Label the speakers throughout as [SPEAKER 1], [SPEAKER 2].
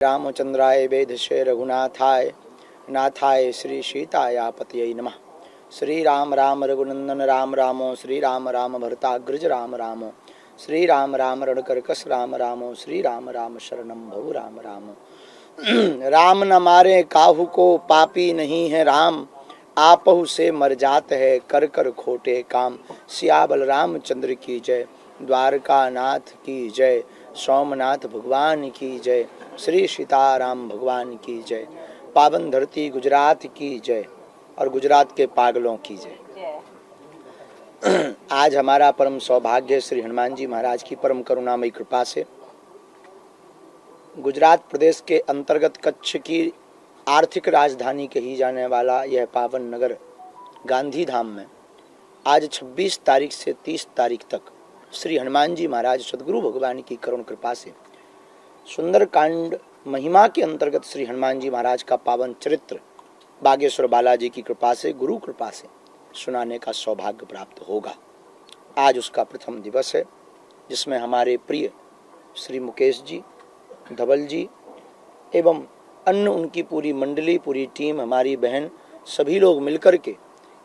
[SPEAKER 1] रामचंद्राय वेधसे रघुनाथाय नाथाय श्री सीताया पतये नमः। श्री राम राम रघुनंदन राम रामो, श्री राम राम भरताग्रज राम रामो, श्री राम राम रणकरकस राम रामो, श्री राम राम शरणम भव राम रामो। राम न मारे काहू को, पापी नहीं है राम, आपहु से मर जात है कर कर खोटे काम। सियाबल रामचंद्र की जय, द्वारका नाथ की जय, सोमनाथ भगवान की जय, श्री सीताराम भगवान की जय, पावन धरती गुजरात की जय और गुजरात के पागलों की जय। आज हमारा परम सौभाग्य श्री हनुमान जी महाराज की परम करुणामयी कृपा से गुजरात प्रदेश के अंतर्गत कच्छ की आर्थिक राजधानी कही जाने वाला यह पावन नगर गांधी धाम में आज 26 तारीख से 30 तारीख तक श्री हनुमान जी महाराज सदगुरु भगवान की करुण कृपा से सुंदर कांड महिमा के अंतर्गत श्री हनुमान जी महाराज का पावन चरित्र बागेश्वर बालाजी की कृपा से, गुरु कृपा से सुनाने का सौभाग्य प्राप्त होगा। आज उसका प्रथम दिवस है, जिसमें हमारे प्रिय श्री मुकेश जी, धवल जी एवं अन्य उनकी पूरी मंडली, पूरी टीम, हमारी बहन, सभी लोग मिलकर के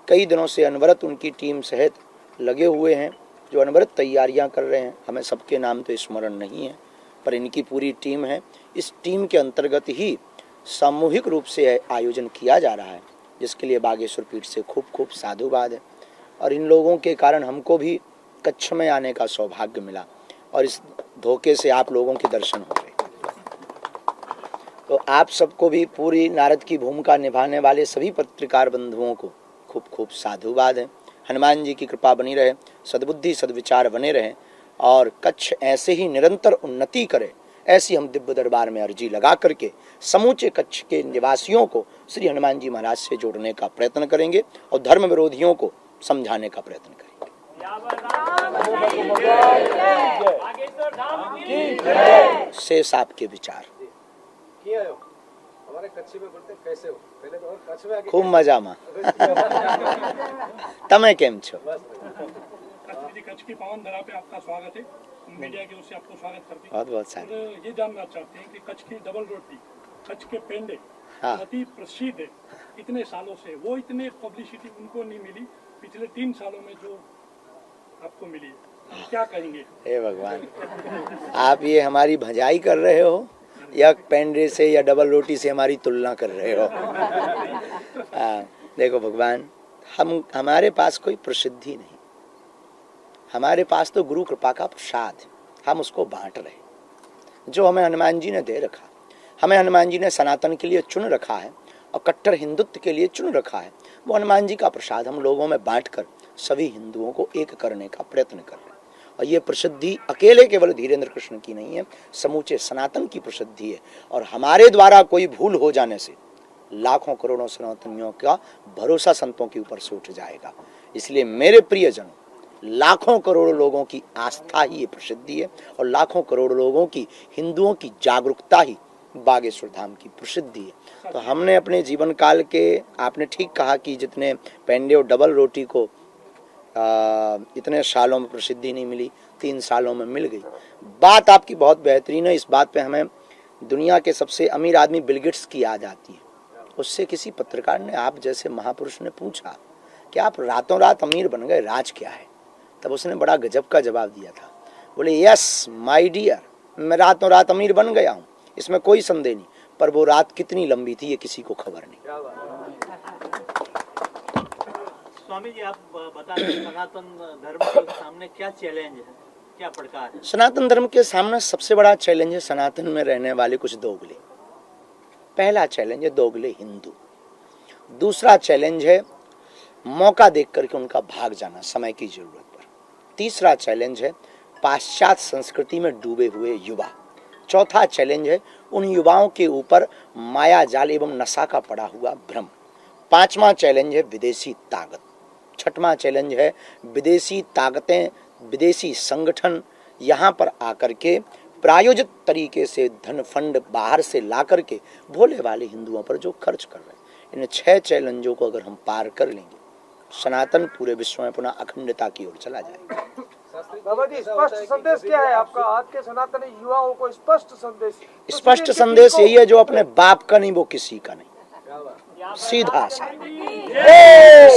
[SPEAKER 1] कई दिनों से अनवरत उनकी टीम सहित लगे हुए हैं, जो अनवरत तैयारियां कर रहे हैं। हमें सबके नाम तो स्मरण नहीं है, पर इनकी पूरी टीम है। इस टीम के अंतर्गत ही सामूहिक रूप से आयोजन किया जा रहा है, जिसके लिए बागेश्वर पीठ से खूब खूब साधुवाद है। और इन लोगों के कारण हमको भी कच्छ में आने का सौभाग्य मिला और इस धोखे से आप लोगों के दर्शन हो गए। तो आप सबको भी पूरी नारद की भूमिका निभाने वाले सभी पत्रकार बंधुओं को खूब खूब साधुवाद है। हनुमान जी की कृपा बनी रहे, सद्बुद्धि सद्विचार बने रहे और कच्छ ऐसे ही निरंतर उन्नति करे, ऐसी हम दिव्य दरबार में अर्जी लगा करके समूचे कच्छ के निवासियों को श्री हनुमान जी महाराज से जोड़ने का प्रयत्न करेंगे और धर्म विरोधियों को समझाने का प्रयत्न करेंगे। शेष आपके विचार।
[SPEAKER 2] हमारे कच्छ में बोलते कैसे हो, पहले तो कच्छ में
[SPEAKER 1] खूब मजा में तमे केम छो?
[SPEAKER 3] कच्छ की पावन धरा पे आपका स्वागत है। मीडिया की ओर से आपको स्वागत करते हैं।
[SPEAKER 1] बहुत बहुत सारे।
[SPEAKER 3] ये जानना चाहते हैं कि कच्छ की डबल रोटी, कच्छ के पेंडे अति प्रसिद्ध है इतने सालों से, वो इतने पब्लिसिटी उनको नहीं मिली पिछले 3 सालों में जो आपको मिली है, क्या कहेंगे? हे
[SPEAKER 1] भगवान, आप ये हमारी भजाई कर रहे हो या पेंडे से या डबल रोटी से हमारी तुलना कर रहे हो? देखो भगवान, हमारे पास कोई प्रसिद्धि नहीं, हमारे पास तो गुरु कृपा का प्रसाद है। हम उसको बांट रहे। जो हमें हनुमान जी ने दे रखा, हमें हनुमान जी ने सनातन के लिए चुन रखा है और कट्टर हिंदुत्व के लिए चुन रखा है, वो हनुमान जी का प्रसाद हम लोगों में बांटकर सभी हिंदुओं को एक करने का प्रयत्न कर रहे हैं। और ये प्रसिद्धि अकेले केवल धीरेन्द्र कृष्ण की नहीं है, समूचे सनातन की प्रसिद्धि है। और हमारे द्वारा कोई भूल हो जाने से लाखों करोड़ों सनातनियों का भरोसा संतों के ऊपर से उठ जाएगा। इसलिए मेरे प्रियजनों, लाखों करोड़ों लोगों की आस्था ही ये प्रसिद्धि है और लाखों करोड़ों लोगों की, हिंदुओं की जागरूकता ही बागेश्वर धाम की प्रसिद्धि है। तो हमने अपने जीवन काल के, आपने ठीक कहा कि जितने पेंडे और डबल रोटी को इतने सालों में प्रसिद्धि नहीं मिली, 3 सालों में मिल गई। बात आपकी बहुत बेहतरीन है। इस बात पे हमें दुनिया के सबसे अमीर आदमी बिल गेट्स की याद आती है। उससे किसी पत्रकार ने, आप जैसे महापुरुष ने पूछा कि आप रातों रात अमीर बन गए, राज क्या है? तब उसने बड़ा गजब का जवाब दिया था। बोले, यस माय डियर, मैं रातों रात अमीर बन गया हूँ, इसमें कोई संदेह नहीं, पर वो रात कितनी लंबी थी ये किसी को खबर नहीं।
[SPEAKER 4] स्वामी जी, आप बता दें सनातन धर्म के सामने क्या चैलेंज है, क्या पड़कार है?
[SPEAKER 1] सनातन धर्म के सामने सबसे बड़ा चैलेंज है सनातन में रहने वाले कुछ दोगले। पहला चैलेंज है दोगले हिंदू। दूसरा चैलेंज है मौका देख करके उनका भाग जाना समय की जरूरत पर। तीसरा चैलेंज है पाश्चात्य संस्कृति में डूबे हुए युवा। चौथा चैलेंज है उन युवाओं के ऊपर माया जाल एवं नशा का पड़ा हुआ भ्रम। पांचवा चैलेंज है विदेशी ताकत। छठवां चैलेंज है विदेशी ताकतें, विदेशी संगठन यहाँ पर आकर के प्रायोजित तरीके से धन फंड बाहर से ला करके भोले वाले हिंदुओं पर जो खर्च कर रहे हैं। इन 6 चैलेंजों को अगर हम पार कर लेंगे, सनातन पूरे विश्व में पुनः अखंडता की ओर चला जाएगा।
[SPEAKER 2] बाबा जी स्पष्ट संदेश क्या है आपका आज के सनातनी युवाओं को? स्पष्ट संदेश,
[SPEAKER 1] स्पष्ट संदेश यही है, जो अपने बाप का नहीं वो किसी का नहीं, सीधा सा।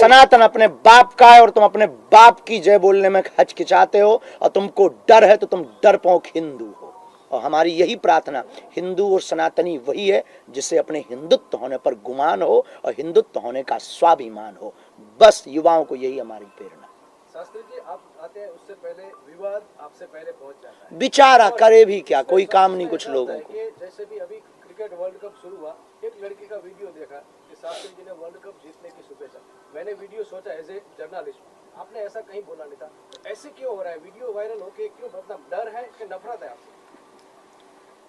[SPEAKER 1] सनातन अपने बाप का है और तुम अपने बाप की जय बोलने में हचकिचाते हो और तुमको डर है तो तुम डरपोक हिंदू हो। और हमारी यही प्रार्थना, हिंदू और सनातनी वही है जिसे अपने हिंदुत्व होने पर गुमान हो और हिंदुत्व होने का स्वाभिमान हो। बस युवाओं को यही हमारी प्रेरणा।
[SPEAKER 2] शास्त्री जी आप आते हैं उससे पहले विवाद आपसे पहले पहुंच जाता है।
[SPEAKER 1] बेचारा करे भी क्या, कोई काम नहीं कुछ लोगों को।
[SPEAKER 2] जैसे भी अभी क्रिकेट वर्ल्ड कप शुरू हुआ, एक लड़की का वीडियो देखा कि शास्त्री जी ने वर्ल्ड कप जीतने की शुभेच्छा। मैंने वीडियो सोचा एज ए जर्नलिस्ट, आपने ऐसा कहीं बोला नहीं था, ऐसे क्यों हो रहा है? वीडियो वायरल होके क्यों? मतलब डर है कि नफरत है आपसे?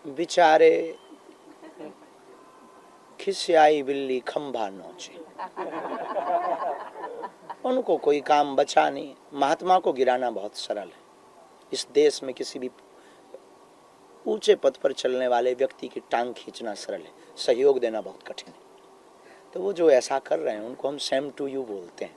[SPEAKER 1] बेचारे खिसियाई बिल्ली खंभा नोचे, उनको कोई काम बचा नहीं। महात्मा को गिराना बहुत सरल है। इस देश में किसी भी ऊंचे पद पर चलने वाले व्यक्ति की टांग खींचना सरल है, सहयोग देना बहुत कठिन है। तो वो जो ऐसा कर रहे हैं उनको हम सेम टू यू बोलते हैं।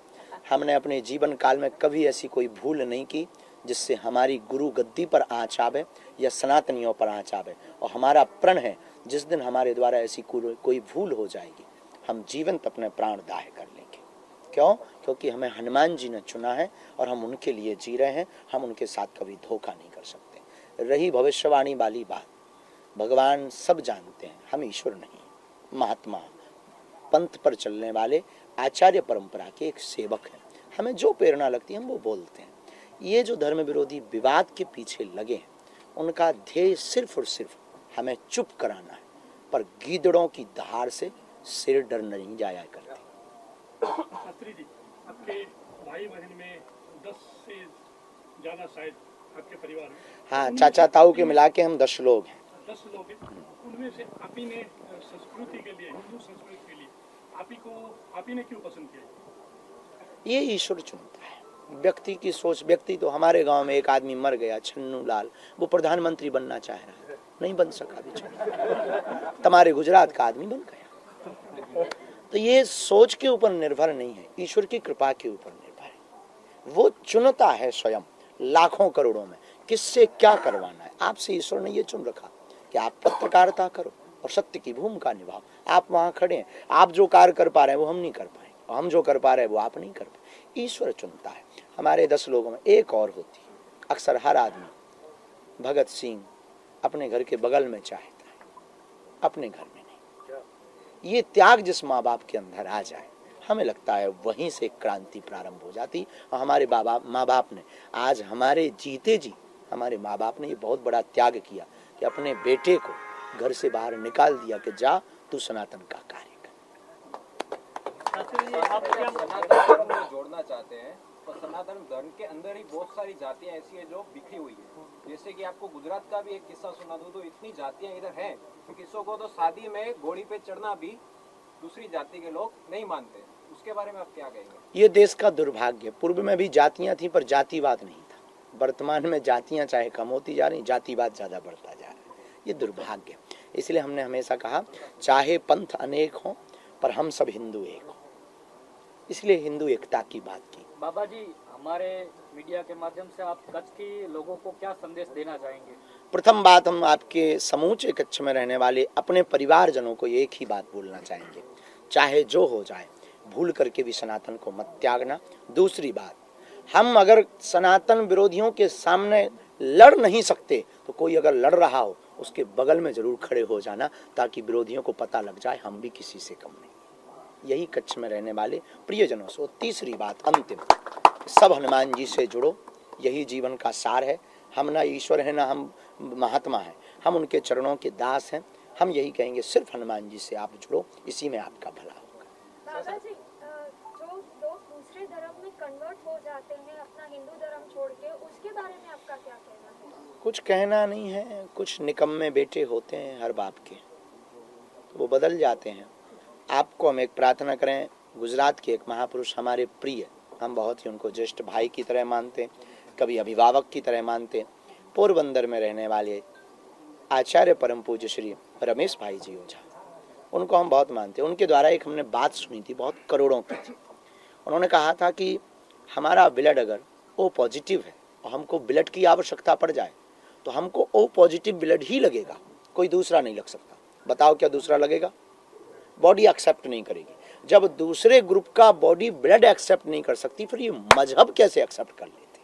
[SPEAKER 1] हमने अपने जीवन काल में कभी ऐसी कोई भूल नहीं की जिससे हमारी गुरु गद्दी पर आँच आवे या सनातनियों पर आँच आवे। और हमारा प्रण है जिस दिन हमारे द्वारा ऐसी कोई भूल हो जाएगी हम जीवंत अपने प्राण दाह कर लेंगे। क्यों? क्योंकि हमें हनुमान जी ने चुना है और हम उनके लिए जी रहे हैं। हम उनके साथ कभी धोखा नहीं कर सकते। रही भविष्यवाणी वाली बात, भगवान सब जानते हैं, हम ईश्वर नहीं। महात्मा पंथ पर चलने वाले आचार्य परंपरा के एक सेवक हैं। हमें जो प्रेरणा लगती है हम वो बोलते हैं। ये जो धर्म विरोधी विवाद के पीछे लगे हैं उनका ध्येय सिर्फ और सिर्फ हमें चुप कराना है, पर गीदड़ों की दहाड़ से सिर डर नहीं जाया करते।
[SPEAKER 3] शास्त्री जी, आपके भाई बहन में 10 से ज्यादा शायद आपके परिवार में?
[SPEAKER 1] हाँ, चाचा ताऊ के मिला के हम 10 लोग हैं।
[SPEAKER 3] 10 लोग हैं। उनमें से आप ही ने संस्कृति के लिए, हिंदू संस्कृति के लिए आप ही ने क्यों पसंद किया?
[SPEAKER 1] ये ईश्वर चुनता है। व्यक्ति की सोच, व्यक्ति तो हमारे गांव में एक आदमी मर गया, छन्नू लाल, वो प्रधानमंत्री बनना चाह रहा है, नहीं बन सका बेचारा। तुम्हारे गुजरात का आदमी बन गया। तो ये सोच के ऊपर निर्भर नहीं है, ईश्वर की कृपा के ऊपर निर्भर है। वो चुनता है स्वयं लाखों करोड़ों में किससे क्या करवाना है। आपसे ईश्वर ने ये चुन रखा कि आप पत्रकारिता करो और सत्य की भूमिका निभाओ। आप वहां खड़े हैं, आप जो कार्य कर पा रहे हैं वो हम नहीं कर पाए, हम जो कर पा रहे हैं वो आप नहीं कर पाए। ईश्वर चुनता है। हमारे 10 लोगों में एक और होती है, अक्सर हर आदमी भगत सिंह अपने घर के बगल में चाहता है, अपने घर में नहीं। ये त्याग जिस माँ बाप के अंदर आ जाए, हमें लगता है वहीं से क्रांति प्रारंभ हो जाती। और हमारे माँ बाप ने आज हमारे जीते जी हमारे माँ बाप ने ये बहुत बड़ा त्याग किया कि अपने बेटे को घर से बाहर निकाल दिया कि जा तू सनातन का कार्य कर।
[SPEAKER 5] आप क्या सनातन धर्म में जोड़ना चाहते हैं? और सनातन धर्म के अंदर ही बहुत सारी जातियां ऐसी है जो बिखरी हुई है। जैसे कि आपको गुजरात का भी एक किस्सा सुना दूं तो इतनी जातियां इधर हैं कि किसी को तो शादी में घोड़ी पे चढ़ना भी दूसरी जाति के लोग नहीं मानते। उसके बारे में आप क्या कहेंगे?
[SPEAKER 1] ये देश का दुर्भाग्य। पूर्व में भी जातियां थी पर जातिवाद नहीं था। वर्तमान में जातियां चाहे कम होती जा रही, जातिवाद ज्यादा बढ़ता जा रहा है। ये दुर्भाग्य। इसलिए हमने हमेशा कहा चाहे पंथ अनेक हो पर हम सब हिंदू एक हो। इसलिए हिंदू एकता की बात की।
[SPEAKER 6] बाबा जी, हमारे मीडिया के माध्यम से आप कच्छ के लोगों को क्या संदेश देना चाहेंगे?
[SPEAKER 1] प्रथम बात, हम आपके समूचे कच्छ में रहने वाले अपने परिवारजनों को एक ही बात बोलना चाहेंगे, चाहे जो हो जाए भूल करके भी सनातन को मत त्यागना। दूसरी बात, हम अगर सनातन विरोधियों के सामने लड़ नहीं सकते तो कोई अगर लड़ रहा हो उसके बगल में जरूर खड़े हो जाना, ताकि विरोधियों को पता लग जाए हम भी किसी से कम नहीं। यही कच्छ में रहने वाले प्रियजनों से। तीसरी बात, अंतिम, सब हनुमान जी से जुड़ो, यही जीवन का सार है। हम ना ईश्वर है ना हम महात्मा हैं, हम उनके चरणों के दास हैं। हम यही कहेंगे सिर्फ हनुमान जी से आप जुड़ो, इसी में आपका भला होगा।
[SPEAKER 7] बाबा जी, जो लोग दूसरे धर्म में कन्वर्ट हो जाते हैं अपना हिंदू धर्म छोड़ के, उसके बारे में आपका क्या कहना है?
[SPEAKER 1] कुछ कहना नहीं है, कुछ निकम्मे बेटे होते हैं हर बाप के, तो वो बदल जाते हैं। आपको हम एक प्रार्थना करें, गुजरात के एक महापुरुष हमारे प्रिय, हम बहुत ही उनको ज्येष्ठ भाई की तरह मानते, कभी अभिभावक की तरह मानते, पोरबंदर में रहने वाले आचार्य परम पूज्य श्री रमेश भाई जी ओझा, उनको हम बहुत मानते। उनके द्वारा एक हमने बात सुनी थी, बहुत करोड़ों की थी। उन्होंने कहा था कि हमारा ब्लड अगर ओ पॉजिटिव है और हमको ब्लड की आवश्यकता पड़ जाए तो हमको ओ पॉजिटिव ब्लड ही लगेगा, कोई दूसरा नहीं लग सकता। बताओ क्या दूसरा लगेगा? बॉडी एक्सेप्ट नहीं करेगी। जब दूसरे ग्रुप का बॉडी ब्लड एक्सेप्ट नहीं कर सकती, फिर ये मजहब कैसे एक्सेप्ट कर लेते?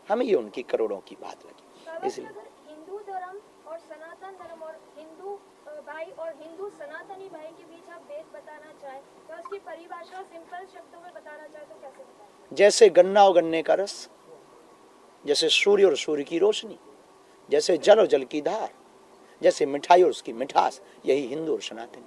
[SPEAKER 1] हमें ये उनकी करोड़ों की बात लगी। इसलिए
[SPEAKER 7] हिंदू धर्म और सनातन धर्म और हिंदू भाई और हिंदू सनातनी भाई के बीच आप भेद बताना चाहें तो उसकी परिभाषा सिंपल शब्दों में बताना चाहें तो कैसे बताएं?
[SPEAKER 1] जैसे गन्ना और गन्ने का रस, जैसे सूर्य और सूर्य की रोशनी, जैसे जल और जल की धार, जैसे मिठाई और उसकी मिठास, यही हिंदू और सनातनी।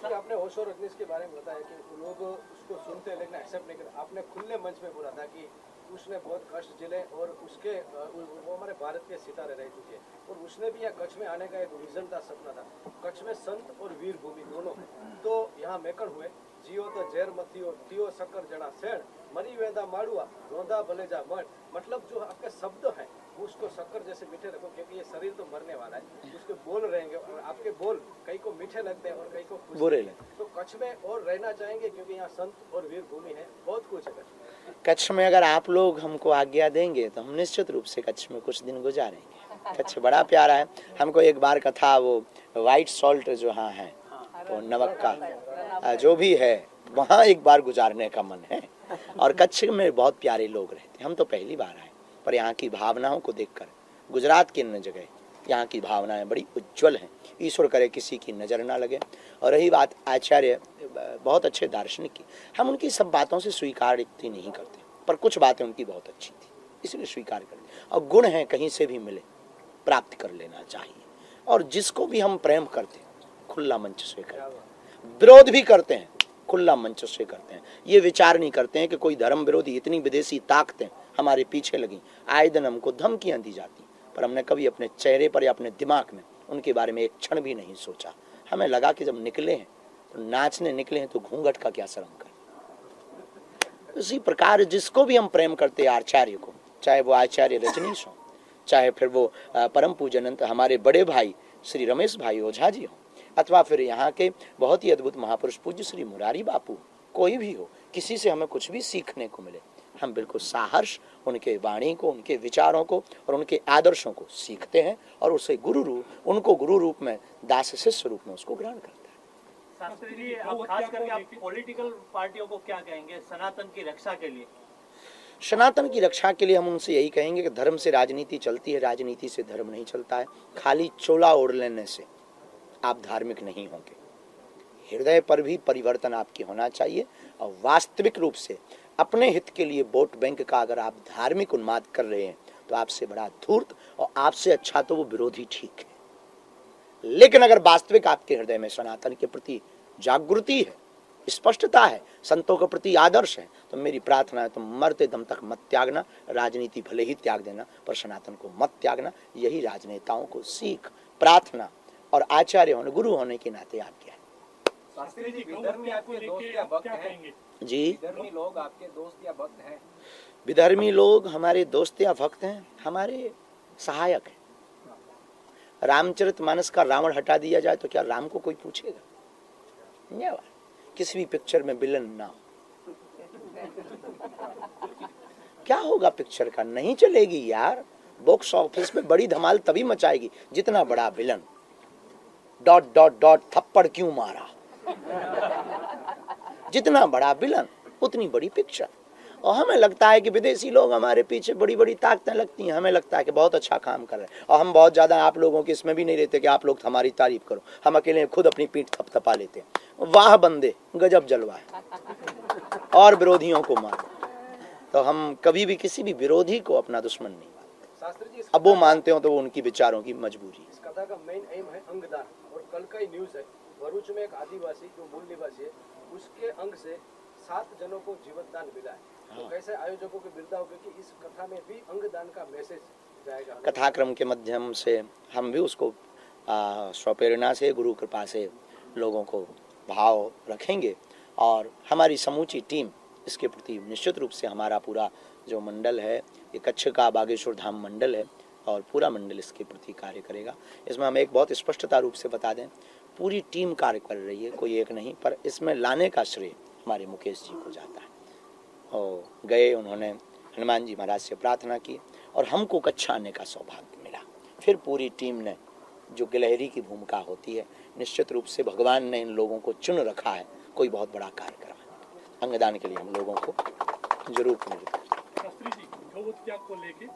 [SPEAKER 2] आपने ओशो रजनीश के बारे में बताया कि लोग उसको सुनते हैं लेकिन एक्सेप्ट नहीं करते। आपने खुले मंच में बोला था कि उसने बहुत कष्ट झेले और उसके वो हमारे भारत के सितारे रह चुके हैं और उसने भी यहाँ कच्छ में आने का एक विजन था, सपना था। कच्छ में संत और वीर भूमि दोनों है, तो यहाँ मेकड़ हुए जियो तो जेर मथियो थियो शक्कर जड़ा सेण मरी वेंदा माड़ुआ रोंदा भलेजा मठ। मतलब जो आपके शब्द हैं वो उसको शक्कर जैसे मीठे रखो, क्योंकि ये शरीर तो मरने वाला है, उसके बोल रहेंगे और आपके बोल कई को मीठे लगते हैं और कई को
[SPEAKER 1] बुरे लगते हैं।
[SPEAKER 2] तो कच्छ में और रहना चाहेंगे क्योंकि यहाँ संत और वीर भूमि है, बहुत कुछ है कच्छ।
[SPEAKER 1] कच्छ में अगर आप लोग हमको आज्ञा देंगे तो हम निश्चित रूप से कच्छ में कुछ दिन गुजारेंगे। कच्छ बड़ा प्यारा है हमको। एक बार का था वो व्हाइट सॉल्ट जो हाँ है तो नमक का जो भी है वहाँ एक बार गुजारने का मन है। और कच्छ में बहुत प्यारे लोग रहते हैं। हम तो पहली बार आए, पर यहाँ की भावनाओं को देखकर गुजरात की अन्य जगह यहाँ की भावनाएं बड़ी उज्जवल हैं। ईश्वर करे किसी की नज़र ना लगे। और रही बात आचार्य बहुत अच्छे दार्शनिक की, हम उनकी सब बातों से स्वीकार इतनी नहीं करते, पर कुछ बातें उनकी बहुत अच्छी थी इसलिए स्वीकार करते। और गुण हैं कहीं से भी मिले प्राप्त कर लेना चाहिए। और जिसको भी हम प्रेम करते हैं खुला मंच से करते हैं, विरोध भी करते हैं खुला मंच से करते हैं। ये विचार नहीं करते हैं कि कोई धर्म विरोधी इतनी विदेशी ताकतें हमारे पीछे लगी, आए दिन हमको धमकियां दी जाती, पर हमने कभी अपने चेहरे पर या अपने दिमाग में उनके बारे में एक क्षण भी नहीं सोचा। हमें लगा कि जब निकले हैं तो नाचने निकले हैं तो घूंघट का क्या शर्म कर। इसी प्रकार जिसको भी हम प्रेम करते हैं आचार्य को, चाहे वो आचार्य रजनीश हो, चाहे फिर वो परम पूजनंत हमारे बड़े भाई श्री रमेश भाई ओझा जी हो, अथवा फिर यहाँ के बहुत ही अद्भुत महापुरुष पूज्य श्री मुरारी बापू, कोई भी हो, किसी से हमें कुछ भी सीखने को मिले, हम बिल्कुल साहर्ष उनके वाणी को, उनके विचारों को और उनके आदर्शों को सीखते हैं और उसे उनको गुरु रूप में, दास शिष्य रूप में उसको ग्रहण करते हैं।
[SPEAKER 4] शास्त्री जी, आप खास करके आप पॉलिटिकल पार्टियों को क्या कहेंगे सनातन की रक्षा के लिए?
[SPEAKER 1] सनातन की रक्षा के लिए हम उनसे यही कहेंगे कि धर्म से राजनीति चलती है, राजनीति से धर्म नहीं चलता है। खाली चोला ओढ़ लेने से आप धार्मिक नहीं होंगे। हृदय पर भी परिवर्तन आपके होना चाहिए और वास्तविक रूप से अपने हित के लिए वोट बैंक का अगर आप धार्मिक उन्माद कर रहे हैं तो आपसे बड़ा धूर्त और आपसे अच्छा तो वो विरोधी ठीक है। लेकिन अगर वास्तविक आपके हृदय में सनातन के प्रति जागृति है, स्पष्टता है, संतों के प्रति आदर्श है, तो मेरी प्रार्थना है तुम मरते दम तक मत त्यागना। राजनीति भले ही त्याग देना पर सनातन को मत त्यागना। यही राजनेताओं को सीख, प्रार्थना और आचार्य होने, गुरु होने के नाते आज्ञा है।
[SPEAKER 5] शास्त्री जी, विधर्मी आपके दोस्त या भक्त हैं? जी, विधर्मी लोग आपके दोस्त या भक्त हैं?
[SPEAKER 1] विधर्मी लोग हमारे दोस्त या भक्त हैं, हमारे सहायक हैं। रामचरितमानस का रावण हटा दिया जाए तो क्या राम को कोई पूछेगा? किसी भी पिक्चर में विलन ना हो, क्या होगा पिक्चर का? नहीं चलेगी यार। बॉक्स ऑफिस में बड़ी धमाल तभी मचाएगी जितना बड़ा विलन। ... थप्पड़ क्यों मारा। जितना बड़ा विलन उतनी बड़ी पिक्चर। और हमें लगता है कि विदेशी लोग हमारे पीछे बड़ी बड़ी ताकतें लगती हैं, हमें लगता है कि बहुत अच्छा काम कर रहे हैं और हम बहुत ज्यादा आप लोगों के इसमें भी नहीं रहते कि आप लोग हमारी तारीफ करो। हम अकेले खुद अपनी पीठ थपथपा लेते हैं। वाह बंदे, गजब जलवा है और विरोधियों को मारो। तो हम कभी भी किसी भी विरोधी को अपना दुश्मन नहीं मानते। अब वो मानते हो तो वो उनकी विचारों की मजबूरी।
[SPEAKER 2] इस कथा का मेन एम है अंगदान। और कल का ही न्यूज है, भरूच में एक आदिवासी जो मूल निवासी है, उसके अंग से 7 जनों को जीवन दान मिला है। तो कैसे आयोजकों के बिरदाव कि इस कथा में भी अंगदान का मैसेज जाएगा।
[SPEAKER 1] कथाक्रम के माध्यम से हम भी उसको स्वप्रेरणा से, गुरु कृपा से लोगों को भाव रखेंगे और हमारी समूची टीम इसके प्रति निश्चित रूप से, हमारा पूरा जो मंडल है, ये कच्छ का बागेश्वर धाम मंडल है और पूरा मंडल इसके प्रति कार्य करेगा। इसमें हम एक बहुत स्पष्टता रूप से बता दें, पूरी टीम कार्य कर रही है, कोई एक नहीं, पर इसमें लाने का श्रेय हमारे मुकेश जी को जाता है। और गए, उन्होंने हनुमान जी महाराज से प्रार्थना की और हमको कच्छ आने का सौभाग्य मिला। फिर पूरी टीम ने, जो गिलहरी की भूमिका होती है, निश्चित रूप से भगवान ने इन लोगों को चुन रखा है कोई बहुत बड़ा कार्य करवाने। अंगदान के लिए हम लोगों को जरूर प्रेरित करें।
[SPEAKER 3] शास्त्री जी, गौहत्या को लेके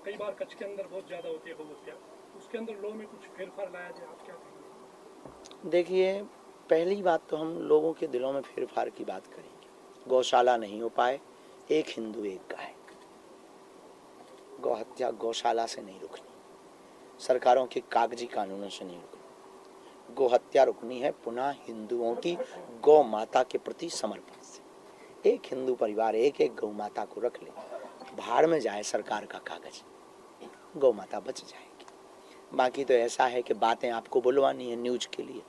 [SPEAKER 3] कई बार कच्छ के अंदर बहुत ज्यादा होती है गौहत्या, उसके अंदर लॉ में कुछ फेरफार लाया जाए, आप क्या कहेंगे?
[SPEAKER 1] देखिए, पहली बात तो हम लोगों के दिलों में फेरफार की बात करेंगे। गौशाला नहीं हो पाए, एक हिंदू एक गाय। गौहत्या गौशाला से नहीं रुकनी, सरकारों के कागजी कानूनों से नहीं रुकनी। गौहत्या रुकनी है पुनः हिंदुओं की गौ माता के प्रति समर्पण से। एक हिंदू परिवार एक एक गौ माता को रख ले, भाड़ में जाए सरकार का कागज, गौ माता बच जाएगी। बाकी तो ऐसा है कि बातें आपको बुलवानी है न्यूज के लिए,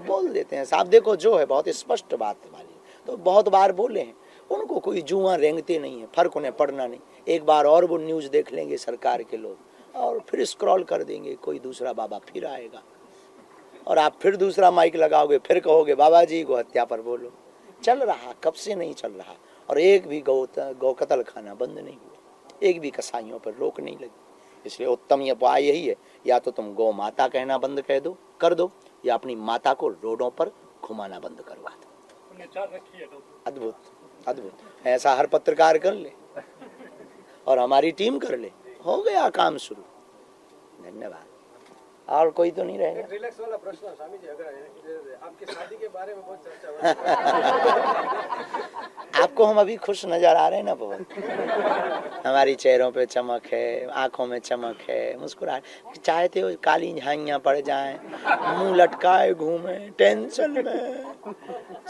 [SPEAKER 1] बोल देते हैं साहब। देखो जो है बहुत स्पष्ट बात वाली, तो बहुत बार बोले हैं, उनको कोई जुआ रेंगते नहीं है, फर्क उन्हें पड़ना नहीं। एक बार और वो न्यूज देख लेंगे सरकार के लोग और फिर स्क्रॉल कर देंगे, कोई दूसरा बाबा फिर आएगा और आप फिर दूसरा माइक लगाओगे, फिर कहोगे बाबा जी गौहत्या पर बोलो। चल रहा, कब से नहीं चल रहा, और एक भी गौ कत्ल खाना बंद नहीं हुआ, एक भी कसाईयों पर रोक नहीं लगी। इसलिए उत्तम ये उपाय यही है, या तो तुम गौ माता कहना बंद कर दो या अपनी माता को रोडों पर घुमाना बंद करवा दो। अद्भुत अद्भुत, ऐसा हर पत्रकार कर ले और हमारी टीम कर ले, हो गया काम शुरू। धन्यवाद। और कोई तो नहीं रहेगा।
[SPEAKER 2] रिलैक्स वाला प्रश्न स्वामी जी, अगर आपकी शादी के बारे में बहुत चर्चा हो रही है।
[SPEAKER 1] आपको हम अभी खुश नजर आ रहे हैं ना बहुत, हमारी चेहरों पे चमक है, आंखों में चमक है, मुस्कुराहट। चाहते हो काली झाइयाँ पड़ जाएं, मुंह लटकाए घूमे टेंशन में,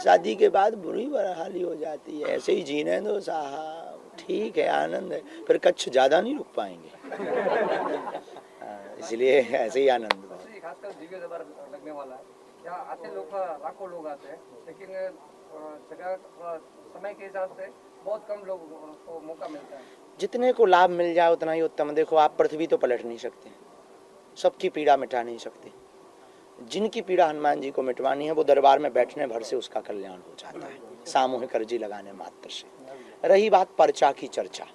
[SPEAKER 1] शादी के बाद बुरी बदहाली हो जाती है। ऐसे ही जीने दो साहब, ठीक है, आनंद है, फिर कच्छ ज्यादा नहीं रुक पाएंगे, इसलिए ऐसे ही आनंद हो।
[SPEAKER 8] खासकर दिव्य दरबार लगने वाला है, यहाँ आते लोग लाखों लोग आते हैं, लेकिन जगह समय के हिसाब से बहुत कम लोगों को मौका मिलता है।
[SPEAKER 1] जितने को लाभ मिल जाए उतना ही उत्तम। देखो, आप पृथ्वी तो पलट नहीं सकते, सबकी पीड़ा मिटा नहीं सकते। जिनकी पीड़ा हनुमान जी को मिटवानी है वो दरबार में बैठने भर से उसका कल्याण हो जाता है, सामूहिक अर्जी लगाने मात्र से। रही बात पर्चा की चर्चा,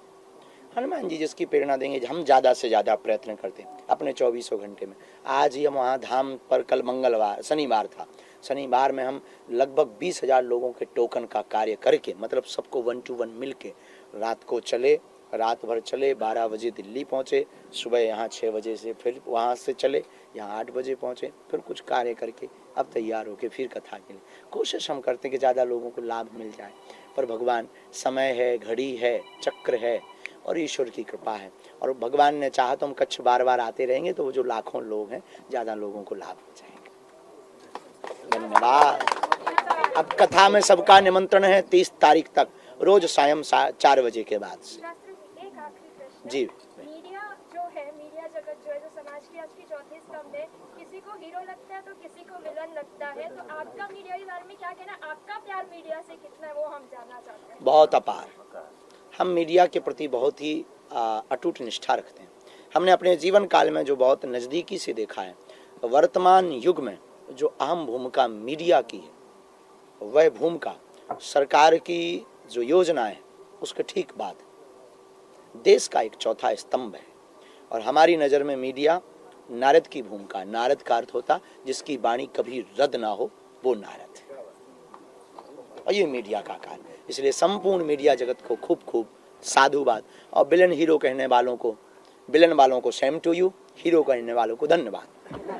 [SPEAKER 1] हनुमान जी जिसकी प्रेरणा देंगे, हम ज़्यादा से ज़्यादा प्रयत्न करते हैं अपने 24 घंटे में। आज ही हम वहाँ धाम पर, कल मंगलवार शनिवार था, शनिवार में हम लगभग 20,000 लोगों के टोकन का कार्य करके, मतलब सबको 1 to 1 मिल के रात को चले, रात भर चले, 12 बजे दिल्ली पहुँचे, सुबह यहाँ 6 बजे से फिर वहाँ से चले, यहाँ 8 बजे पहुँचे, फिर कुछ कार्य करके अब तैयार होके फिर कथा के लिए कोशिश हम करते हैं कि ज़्यादा लोगों को लाभ मिल जाए। पर भगवान, समय है, घड़ी है, चक्र है और ईश्वर की कृपा है, और भगवान ने चाहा तो हम कच्छ बार बार आते रहेंगे, तो वो जो लाखों लोग हैं ज़्यादा लोगों को लाभ हो जाएगा। धन्यवाद। अब कथा में सबका निमंत्रण है 30 तारीख तक, रोज सायं 4 बजे के बाद से।
[SPEAKER 7] एक आखिरी प्रश्न
[SPEAKER 1] जी।
[SPEAKER 7] मीडिया जो है, मीडिया जगत जो है, जो समाज की आज की चौथी स्तंभ है, किसी को हीरो लगता है तो किसी को विलन लगता है, तो आपका मीडिया के बारे में क्या कहना, आपका प्यार मीडिया से कितना है वो हम जानना चाहते हैं।
[SPEAKER 1] बहुत अपार। हम मीडिया के प्रति बहुत ही अटूट निष्ठा रखते हैं। हमने अपने जीवन काल में जो बहुत नज़दीकी से देखा है, वर्तमान युग में जो अहम भूमिका मीडिया की है, वह भूमिका सरकार की जो योजना है उसके ठीक बाद देश का एक चौथा स्तंभ है। और हमारी नज़र में मीडिया नारद की भूमिका, नारद का अर्थ होता जिसकी वाणी कभी रद्द ना हो, वो नारद है, और ये मीडिया का कार्य। इसलिए संपूर्ण मीडिया जगत को खूब खूब साधुवाद, और विलन हीरो कहने वालों को, विलन वालों को सेम टू यू, हीरो कहने वालों को धन्यवाद।